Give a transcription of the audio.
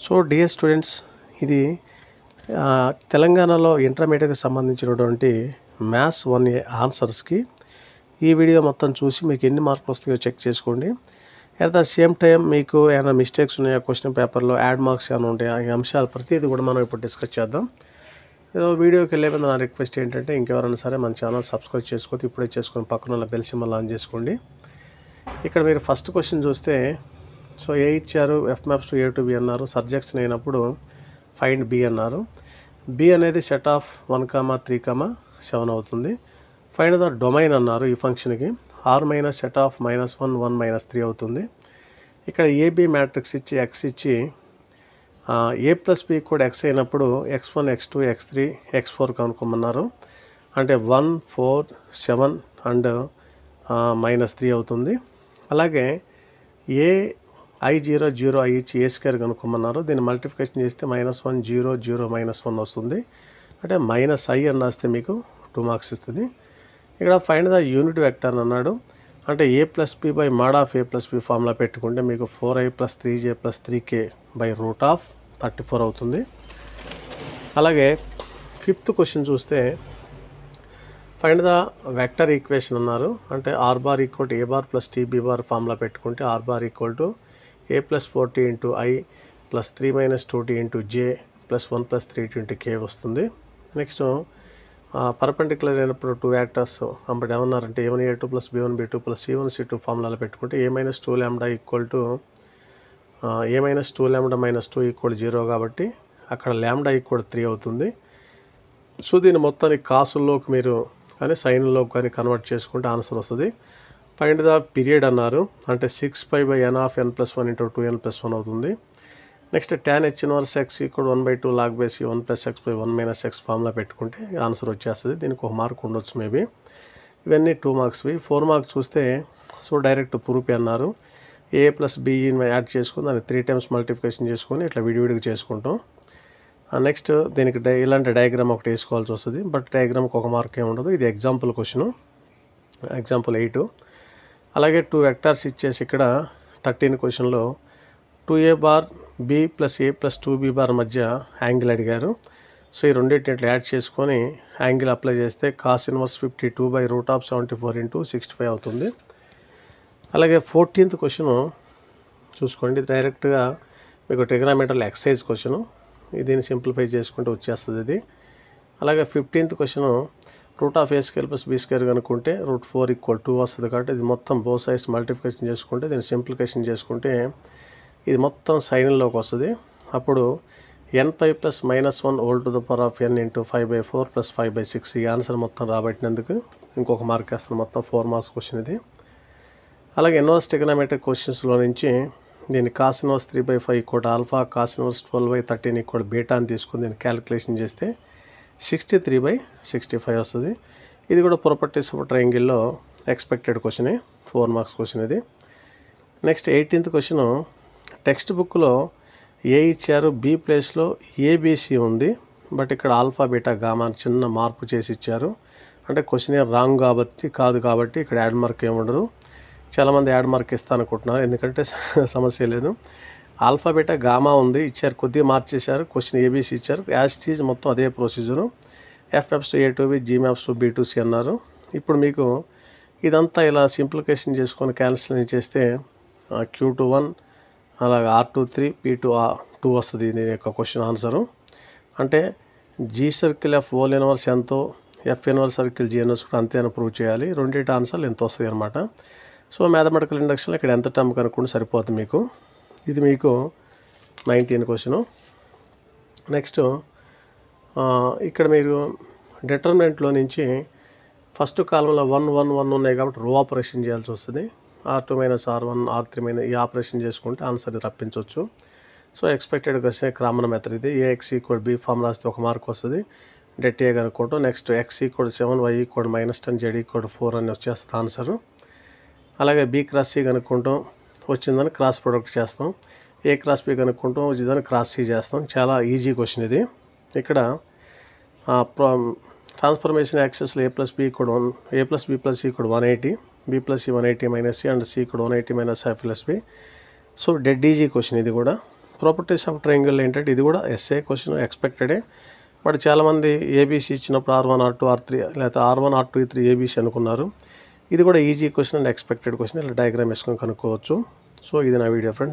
So dear students, ఇది తెలంగాణలో ఇంటర్మీడియట్కి సంబంధించినటువంటి మ్యాథ్స్ 1A ఆన్సర్స్కి ఈ వీడియో మొత్తం చూసి మీకు ఎన్ని మార్కులు వస్తాయో చెక్ చేసుకోండి. అట్ ద సేమ్ టైం మీకు ఏమైనా మిస్టేక్స్ ఉన్నాయా, క్వశ్చన్ పేపర్లో యాడ్ మార్క్స్ ఏమైనా ఉంటాయా, ఈ అంశాలు ప్రతిదీ కూడా మనం ఇప్పుడు డిస్కస్ చేద్దాం. వీడియోకి వెళ్ళే ముందు నా రిక్వెస్ట్ ఏంటంటే, ఇంకెవరైనా సరే మన ఛానల్ సబ్స్క్రైబ్ చేసుకోవచ్చు, ఇప్పుడే చేసుకొని పక్కన ఉన్న బెల్ సింబల్ ఆన్ చేసుకోండి. ఇక్కడ మీరు ఫస్ట్ క్వశ్చన్ చూస్తే, సో ఏ ఇచ్చారు, F maps to A to B అన్నారు, సబ్జెక్ట్స్ అయినప్పుడు ఫైండ్ బి అన్నారు. బి అనేది సెట్ ఆఫ్ 1,3,7 అవుతుంది. ఫైండ్ ద డొమైన్ అన్నారు ఈ ఫంక్షన్కి. ఆర్ మైనస్ సెట్ ఆఫ్ -1 1 -3 అవుతుంది. ఇక్కడ ఏబి మ్యాట్రిక్స్ ఇచ్చి ఎక్స్ ఇచ్చి ఏ ప్లస్ బి కూడా ఎక్స్ అయినప్పుడు x1 x2 x3 x4 కనుక్కోమన్నారు. అంటే 1 4 7 అండ్ -3 అవుతుంది. అలాగే ఏ I0 0 I ఇచ్చి ఏ స్క్వేర్ కనుక్కోమన్నారు. దీన్ని మల్టిప్లికేషన్ చేస్తే -1 0 0 -1 వస్తుంది. అంటే -i అని రాస్తే మీకు 2 మార్క్స్ ఇస్తుంది. ఇక్కడ ఫైండ్ ద యూనిట్ వెక్టర్ అన్నాడు. అంటే A plus B by mod of A plus B formula పెట్టుకుంటే మీకు 4i + 3j + 3k బై √34 అవుతుంది. అలాగే ఫిఫ్త్ క్వశ్చన్ చూస్తే ఫైండ్ ద వెక్టర్ ఈక్వేషన్ అన్నారు. అంటే r bar equal to a bar plus t b bar formula పెట్టుకుంటే r bar equal to a + 4t × i + 3 - 2t × j + 1 + 3t × k వస్తుంది. Next perpendicular అయినప్పుడు 2 vectors అప్పుడు ఏమన్నారంటే a1a2 + b1b2 + c1c2 ఫార్ములాలో పెట్టుకుంటే a - 2 λ equal to a - 2 λ - 2 equal 0 కాబట్టి అక్కడ λ equal 3 అవుతుంది. So దీన్ని మొత్తానికి కాసుల్లోకి మీరు కానీ సైన్లోకి కానీ కన్వర్ట్ చేసుకుంటే ఆన్సర్ వస్తుంది. ఫైండ్ ద పీరియడ్ అన్నారు. అంటే 6π/n ఆఫ్ n + 1 × 2n + 1 అవుతుంది. Next tan h inverse x = 1/2 log by c 1 + x/1 - x formula పెట్టుకుంటే ఆన్సర్ వచ్చేస్తుంది. దీనికి 1 మార్క్ ఉండొచ్చు మేబీ. ఇవన్నీ 2 మార్క్స్వి. 4 మార్క్స్ చూస్తే సో డైరెక్ట్ ప్రూఫ్ అన్నారు. a + b యాడ్ చేసుకుని దాన్ని 3 టైమ్స్ మల్టిప్లికేషన్ చేసుకొని ఇట్లా విడివిడిగా చేసుకుంటాం. నెక్స్ట్ దీనికి ఇలాంటి డయాగ్రామ్ ఒకటి వేసుకోవాల్సి వస్తుంది. బట్ డయాగ్రామ్కి 1 మార్క్ ఏమి ఉండదు. ఇది ఎగ్జాంపుల్ క్వశ్చను, ఎగ్జాంపుల్ 8. అలాగే 2 వెక్టార్స్ ఇచ్చేసి ఇక్కడ 13 క్వశ్చన్లో 2a bar b + a + 2b bar మధ్య యాంగిల్ అడిగారు. సో ఈ రెండింటిని యాడ్ చేసుకొని యాంగిల్ అప్లై చేస్తే cos 1 52 √74 × 65 అవుతుంది. అలాగే 14th క్వశ్చను చూసుకోండి. డైరెక్ట్గా మీకు ట్రిగనామెట్రీలో ఎక్సర్సైజ్ క్వశ్చను. దీన్ని సింప్లిఫై చేసుకుంటే వచ్చేస్తుంది ఇది. అలాగే 15th క్వశ్చను √a² + b² కనుక్కుంటే √4 = 2 వస్తుంది. కాబట్టి ఇది మొత్తం బోత్ సైడ్స్ మల్టిప్లికేషన్ చేసుకుంటే దీన్ని సింప్లిఫికేషన్ చేసుకుంటే ఇది మొత్తం సైన్లోకి వస్తుంది. అప్పుడు n π + -1 ⁻n × 5/4 + 5/6 ఈ ఆన్సర్ మొత్తం రాబట్టినందుకు ఇంకొక మార్క్ వేస్తాను. మొత్తం 4 మార్క్స్ క్వశ్చన్ ఇది. అలాగే ఇన్వర్స్ ట్రిగనామెట్రిక్ క్వశ్చన్స్లో నుంచి దీన్ని cos 3/5 = α, cos 12/13 = బీటా అని తీసుకుని దీన్ని క్యాలిక్యులేషన్ చేస్తే 63/65 వస్తుంది. ఇది కూడా ప్రాపర్టీస్ ఆఫ్ ట్రయాంగిల్లో ఎక్స్పెక్టెడ్ క్వశ్చనే, 4 మార్క్స్ క్వశ్చన్ ఇది. నెక్స్ట్ 18th క్వశ్చన్ టెక్స్ట్ బుక్లో ఏ ఇచ్చారు, బి ప్లేస్లో ఏబిసి ఉంది. బట్ ఇక్కడ ఆల్ఫా బీటా గామా చిన్న మార్పు చేసి ఇచ్చారు. అంటే క్వశ్చన్ రాంగ్ కాదు కాబట్టి ఇక్కడ యాడ్ మార్క్ ఏముండదు. చాలామంది యాడ్ మార్క్ ఇస్తా అనుకుంటున్నారు, ఎందుకంటే సమస్య లేదు. ఆల్ఫా బీటా గామా ఉంది ఇచ్చారు, కొద్దిగా మార్చేశారు. క్వశ్చన్ ఏబీసీ ఇచ్చారు, యాజ్ టీజ్ మొత్తం అదే procedure. F maps to A to B, G maps to B to C అన్నారు. ఇప్పుడు మీకు ఇదంతా ఇలా సింప్లిఫికేషన్ చేసుకొని క్యాన్సిల్ చేస్తే Q21 అలాగే R23 P2 వస్తుంది. దీని యొక్క క్వశ్చన్ ఆన్సరు. అంటే G circle F whole inverse ఎంతో, F inverse circle G inverse కూడా అంతే అని ప్రూవ్ చేయాలి. రెండింటి ఆన్సర్లు ఎంత వస్తుంది అనమాట. సో మ్యాథమెటికల్ ఇండక్షన్లో ఇక్కడ ఎంత టర్మ్ కనుక్కుంటే సరిపోతుంది మీకు. ఇది మీకు 19 క్వశ్చను. నెక్స్ట్ ఇక్కడ మీరు డిటర్మినెంట్లో నుంచి ఫస్ట్ కాలంలో 1 1 1 ఉన్నాయి కాబట్టి రో ఆపరేషన్ చేయాల్సి వస్తుంది. R2 - R1 R3 ఈ ఆపరేషన్ చేసుకుంటే ఆన్సర్ రప్పించవచ్చు. So expected question common method ఇది. AX = B ఫార్ములా రాస్తే 1 మార్క్ వస్తుంది. డెట్ ఏ కనుక్కుంటాం. నెక్స్ట్ x = 7 y = -10 z = 4 అని వచ్చేస్తుంది ఆన్సరు. అలాగే B × C కనుక్కుంటాం, వచ్చిందని క్రాస్ ప్రొడక్ట్ చేస్తాం. A × B కనుక్కుంటాం, వచ్చిందని క్రాస్ C చేస్తాం. చాలా ఈజీ క్వశ్చన్ ఇది. ఇక్కడ transformation యాక్సెస్లో a + b + c = 180, b + c 180 - c and c = 180 - f + b. So dead easy question ఇది కూడా. ప్రాపర్టీస్ ఆఫ్ ట్రయాంగిల్ ఏంటంటే ఇది కూడా ఎస్ఏ క్వశ్చన్ ఎక్స్పెక్టెడే. బట్ చాలామంది ఏబీసీ ఇచ్చినప్పుడు R1 R2 R3 లేకపోతే R1 R2 R3 ఏబీసీ అనుకున్నారు. ఇది కూడా easy question and expected question. ఇలా డయాగ్రామ్ వేసుకొని కనుక్కోవచ్చు. సో ఇది నా వీడియో ఫ్రెండ్.